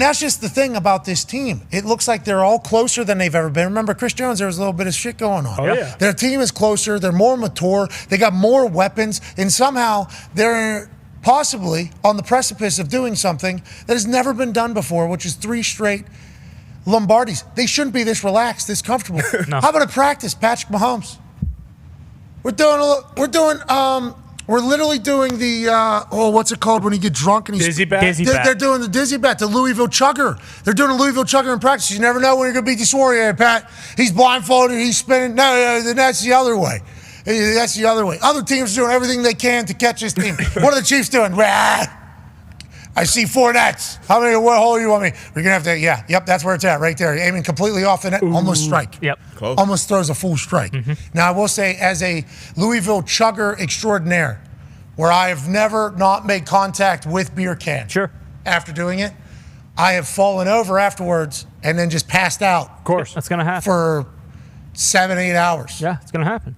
That's just the thing about this team. It looks like they're all closer than they've ever been. Remember, Chris Jones, there was a little bit of shit going on. Oh, yeah. Their team is closer. They're more mature. They got more weapons. And somehow they're possibly on the precipice of doing something that has never been done before, which is 3 straight Lombardis. They shouldn't be this relaxed, this comfortable. No. How about a practice, Patrick Mahomes? We're literally doing the, what's it called when you get drunk and he's Dizzy bat? They're doing the dizzy bat, the Louisville chugger. They're doing a Louisville chugger in practice. You never know when you're going to be disoriented, Pat. He's blindfolded, he's spinning. No, that's the other way. That's the other way. Other teams are doing everything they can to catch this team. What are the Chiefs doing? I see 4 nets. What hole do you want me? We're going to have to, yep, that's where it's at, right there. Aiming completely off the net, almost strike. Yep. Close. Almost throws a full strike. Now, I will say, as a Louisville chugger extraordinaire, where I have never not made contact with beer can. Sure. After doing it, I have fallen over afterwards and then just passed out. Of course. That's going to happen. For 7-8 hours. Yeah, it's going to happen.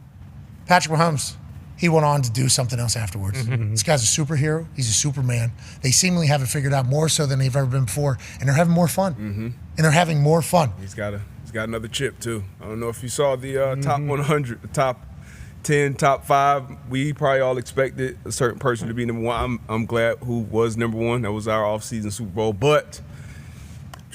Patrick Mahomes, he went on to do something else afterwards. This guy's a superhero. He's a Superman. They seemingly have it figured out more so than they've ever been before, and they're having more fun. And they're having more fun. He's got another chip too. I don't know if you saw the top 100, the top 10, top 5. We probably all expected a certain person to be number 1. I'm glad who was number 1. That was our off-season Super Bowl, but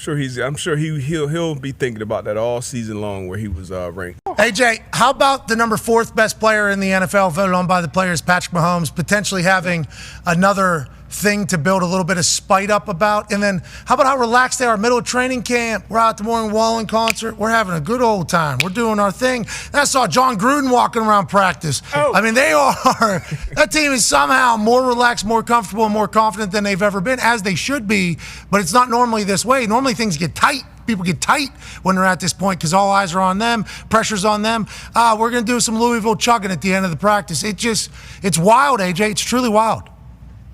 I'm sure he'll be thinking about that all season long where he was ranked. AJ, how about the number 4th best player in the NFL, voted on by the players, Patrick Mahomes, potentially having another thing to build a little bit of spite up about? And then how about how relaxed they are? Middle of training camp, we're out the Morning Wallen concert, we're having a good old time. We're doing our thing. And I saw John Gruden walking around practice. I mean, that team is somehow more relaxed, more comfortable, and more confident than they've ever been, as they should be, but it's not normally this way. Normally things get tight. People get tight when they're at this point because all eyes are on them, pressure's on them. We're going to do some Louisville chugging at the end of the practice. It's wild, AJ. It's truly wild.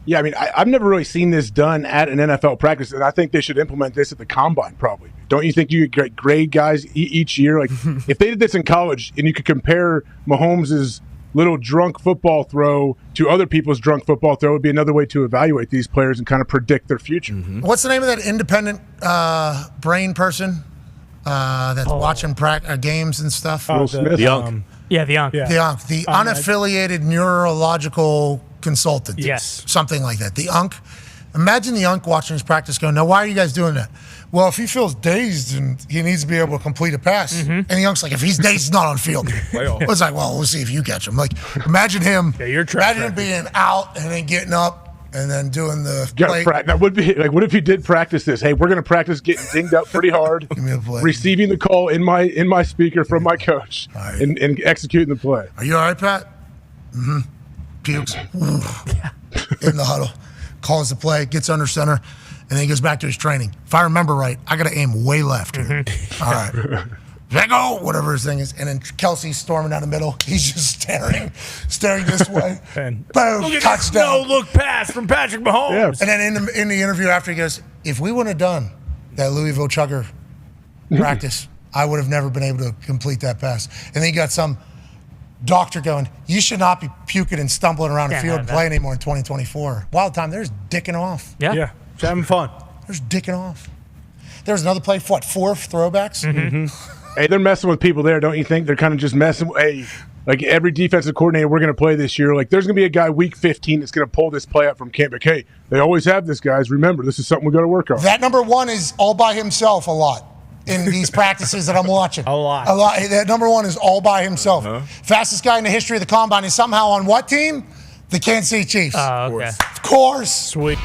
Yeah, I mean, I've never really seen this done at an NFL practice, and I think they should implement this at the combine probably. Don't you think you could grade guys each year? Like, if they did this in college and you could compare Mahomes' little drunk football throw to other people's drunk football throw, would be another way to evaluate these players and kind of predict their future. What's the name of that independent brain person that's watching games and stuff? Will Smith. The Unk. Yeah, the Unk. The Unk, the unaffiliated neurological consultant. Yes. Something like that. The Unk. Imagine the Unk watching his practice going, now, why are you guys doing that? Well, if he feels dazed and he needs to be able to complete a pass, and the Unk's like, if he's dazed, he's not on field. It's like, well, we'll see if you catch him. Like, imagine him. Imagine him being out and then getting up and then doing the play. That would be like, what if you did practice this? Hey, we're going to practice getting dinged up pretty hard, Give me a play. receiving the call in my speaker from my coach, Right. and executing the play. Are you all right, Pat? Pukes. In the huddle. Calls the play, gets under center, and then he goes back to his training. If I remember right, I got to aim way left here. All right. Let go, whatever his thing is. And then Kelsey's storming down the middle. He's just staring this way. And boom, touchdown. No-look pass from Patrick Mahomes. Yeah. And then in the interview after, he goes, if we wouldn't have done that Louisville chugger practice, I would have never been able to complete that pass. And then you got some doctor going, you should not be puking and stumbling around the field and playing anymore in 2024. Wild time, there's dicking off. Yeah. Just having fun. There's dicking off. There was another play, 4 throwbacks? Hey, they're messing with people there, don't you think? They're kind of just messing with, hey, like every defensive coordinator we're going to play this year, like there's going to be a guy week 15 that's going to pull this play up from camp. Like, hey, they always have this, guys. Remember, this is something we got to work on. That number 1 is all by himself a lot in these practices that I'm watching. A lot. That number 1 is all by himself. Fastest guy in the history of the combine is somehow on what team? The Kansas City Chiefs. Okay. Of course. Sweet.